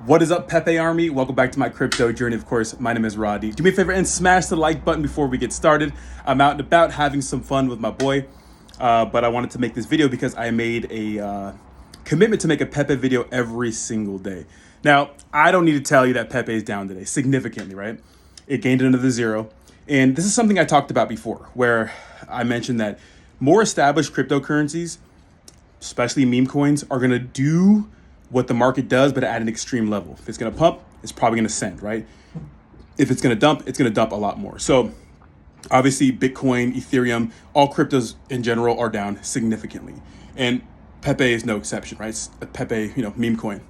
What is up, PEPE Army? Welcome back to my crypto journey. Of course, my name is Roddy. Do me a favor and smash the like button before we get started. I'm out and about having some fun with my boy, but I wanted to make this video because I made a commitment to make a PEPE video every single day. Now, I don't need to tell you that PEPE is down today significantly, right? It gained another zero. And this is something I talked about before, where I mentioned that more established cryptocurrencies, especially meme coins, are going to do what the market does, but at an extreme level. If it's going to pump, it's probably going to send, right? If it's going to dump, it's going to dump a lot more. So obviously Bitcoin, Ethereum, all cryptos in general are down significantly. And PEPE is no exception, right? It's a PEPE, meme coin.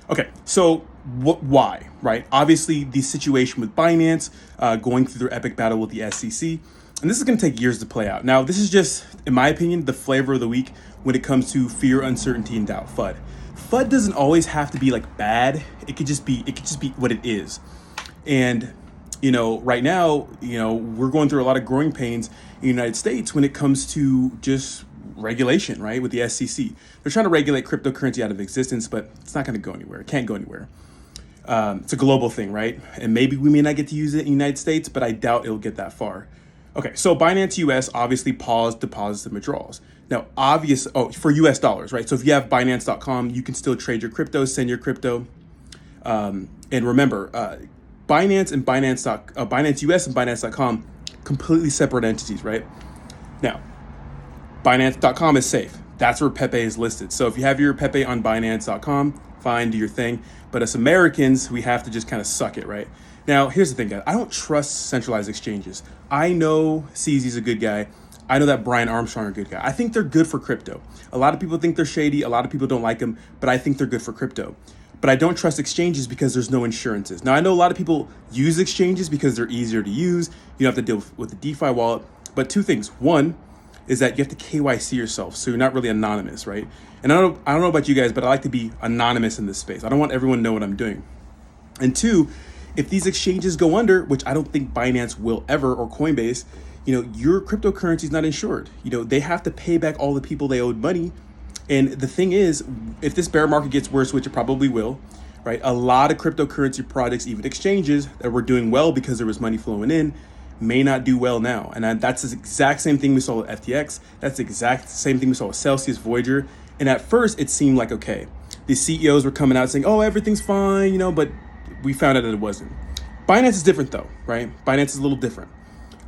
Okay, so why, right? Obviously the situation with Binance going through their epic battle with the SEC, and this is going to take years to play out. Now, this is just, in my opinion, the flavor of the week when it comes to fear, uncertainty, and doubt. FUD. FUD doesn't always have to be like bad. It could just be what it is. And, right now, we're going through a lot of growing pains in the United States when it comes to just regulation, right? With the SEC. They're trying to regulate cryptocurrency out of existence, but it's not going to go anywhere. It can't go anywhere. It's a global thing, right? And maybe we may not get to use it in the United States, but I doubt it'll get that far. Okay, so Binance US obviously paused deposits and withdrawals. Now, for US dollars, right? So if you have Binance.com, you can still trade your crypto, send your crypto. And remember, Binance and Binance US and Binance.com, completely separate entities, right? Now, Binance.com is safe. That's where PEPE is listed. So if you have your PEPE on Binance.com, fine, do your thing. But as Americans, we have to just kind of suck it, right? Now, here's the thing, guys. I don't trust centralized exchanges. I know CZ's a good guy. I know that Brian Armstrong are a good guy. I think they're good for crypto. A lot of people think they're shady. A lot of people don't like them, but I think they're good for crypto. But I don't trust exchanges because there's no insurances. Now, I know a lot of people use exchanges because they're easier to use. You don't have to deal with the DeFi wallet. But two things. One is that you have to KYC yourself, so you're not really anonymous, right? And I don't know about you guys, but I like to be anonymous in this space. I don't want everyone to know what I'm doing. And two, if these exchanges go under, which I don't think Binance will ever, or Coinbase, your cryptocurrency is not insured. They have to pay back all the people they owed money. And the thing is, if this bear market gets worse, which it probably will, right? A lot of cryptocurrency projects, even exchanges that were doing well because there was money flowing in, may not do well now. And that's the exact same thing we saw with FTX. That's the exact same thing we saw with Celsius, Voyager. And at first it seemed like, okay, the CEOs were coming out saying, oh, everything's fine, but we found out that it wasn't. Binance is different though, right? Binance is a little different.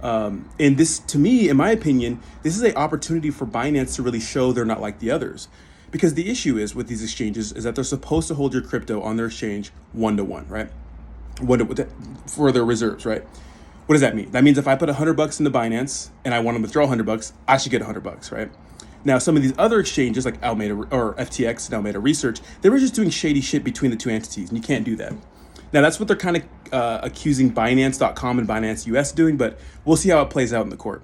And this, to me, in my opinion, this is an opportunity for Binance to really show they're not like the others. Because the issue is with these exchanges is that they're supposed to hold your crypto on their exchange 1-to-1, right? For their reserves, right? What does that mean? That means if I put $100 into Binance and I want to withdraw $100, I should get $100, right? Now, some of these other exchanges like Alameda or FTX and Alameda Research, they were just doing shady shit between the two entities, and you can't do that. Now, that's what they're kind of accusing Binance.com and Binance US doing, but we'll see how it plays out in the court.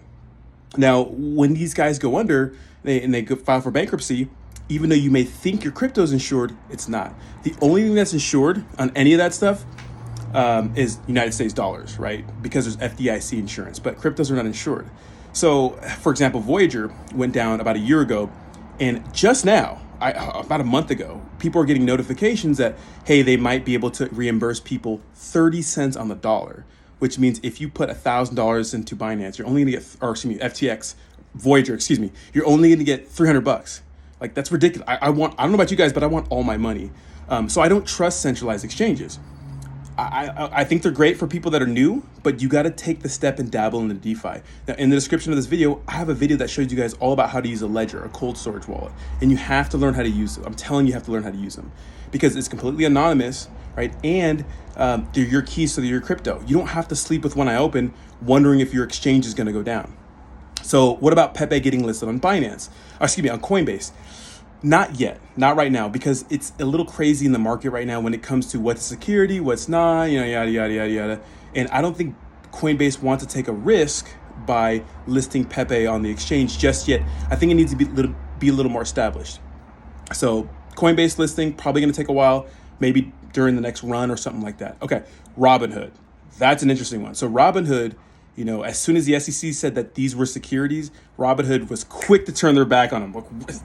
Now, when these guys go under and they file for bankruptcy, even though you may think your crypto is insured, it's not. The only thing that's insured on any of that stuff is United States dollars, right? Because there's FDIC insurance, but cryptos are not insured. So, for example, Voyager went down about a year ago, and just now, about a month ago, people are getting notifications that, hey, they might be able to reimburse people 30 cents on the dollar, which means if you put $1,000 into Binance, you're only gonna get, FTX, Voyager, you're only gonna get $300. Like, that's ridiculous. I don't know about you guys, but I want all my money. So I don't trust centralized exchanges. I think they're great for people that are new, but you got to take the step and dabble in the DeFi. Now, in the description of this video, I have a video that shows you guys all about how to use a ledger, a cold storage wallet, and you have to learn how to use them. I'm telling you, you have to learn how to use them because it's completely anonymous, right? And they're your keys to your crypto. You don't have to sleep with one eye open, wondering if your exchange is going to go down. So what about PEPE getting listed on Binance? On Coinbase? Not yet, not right now, because it's a little crazy in the market right now when it comes to what's security, what's not, yada, yada, yada, yada. And I don't think Coinbase wants to take a risk by listing PEPE on the exchange just yet. I think it needs to be a little more established. So Coinbase listing, probably going to take a while, maybe during the next run or something like that. Okay, Robinhood. That's an interesting one. So Robinhood You know, as soon as the SEC said that these were securities, Robinhood was quick to turn their back on them.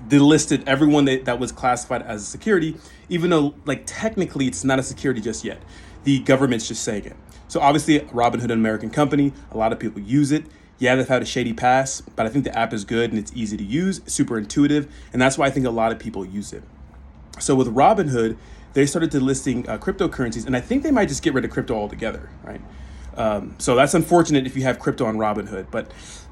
Delisted everyone that was classified as a security, even though like technically it's not a security just yet. The government's just saying it. So obviously Robinhood, an American company, a lot of people use it. Yeah, they've had a shady past, but I think the app is good and it's easy to use, super intuitive, and that's why I think a lot of people use it. So with Robinhood, they started delisting cryptocurrencies, and I think they might just get rid of crypto altogether, right? So that's unfortunate if you have crypto on Robinhood, but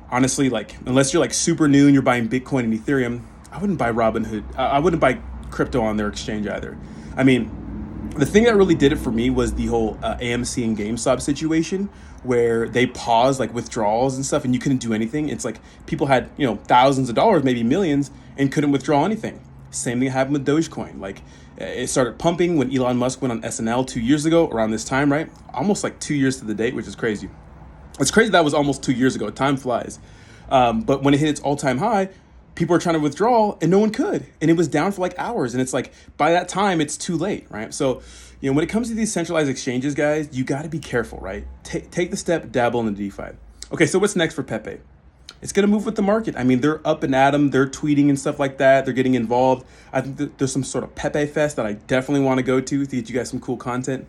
honestly, like unless you're like super new and you're buying Bitcoin and Ethereum, I wouldn't buy Robinhood. I wouldn't buy crypto on their exchange either. I mean, the thing that really did it for me was the whole AMC and GameStop situation where they paused like withdrawals and stuff and you couldn't do anything. It's like people had, you know, thousands of dollars, maybe millions, and couldn't withdraw anything. Same thing happened with Dogecoin. Like it started pumping when Elon Musk went on SNL 2 years ago around this time, right? Almost like 2 years to the date, which is crazy. It's crazy that was almost 2 years ago. Time flies. But when it hit its all-time high, people were trying to withdraw and no one could. And it was down for like hours. And it's like, by that time, it's too late, right? So, you know, when it comes to these centralized exchanges, guys, you got to be careful, right? Take the step, dabble in the DeFi. Okay, so what's next for Pepe? It's going to move with the market. I mean, they're up and at 'em. They're tweeting and stuff like that. They're getting involved. I think that there's some sort of Pepe Fest that I definitely want to go to get you guys some cool content.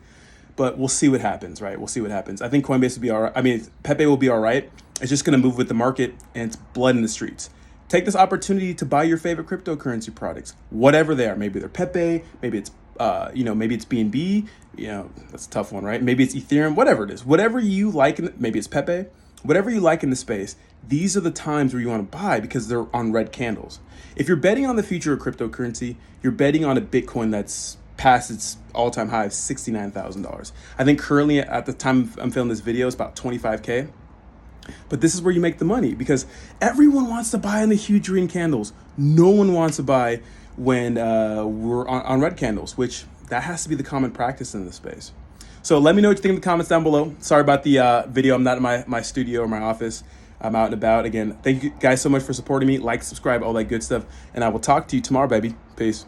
But we'll see what happens, right? We'll see what happens. I think Coinbase will be all right. I mean, Pepe will be all right. It's just going to move with the market, and it's blood in the streets. Take this opportunity to buy your favorite cryptocurrency products, whatever they are. Maybe they're Pepe. Maybe it's, maybe it's BNB. You know, that's a tough one, right? Maybe it's Ethereum. Whatever it is, whatever you like. Maybe it's Pepe. Whatever you like in the space, these are the times where you want to buy because they're on red candles. If you're betting on the future of cryptocurrency, you're betting on a Bitcoin that's past its all-time high of $69,000. I think currently at the time I'm filming this video, it's about 25K. But this is where you make the money because everyone wants to buy on the huge green candles. No one wants to buy when we're on red candles, which that has to be the common practice in this space. So let me know what you think in the comments down below. Sorry about the video. I'm not in my studio or my office. I'm out and about. Again, thank you guys so much for supporting me. Like, subscribe, all that good stuff. And I will talk to you tomorrow, baby. Peace.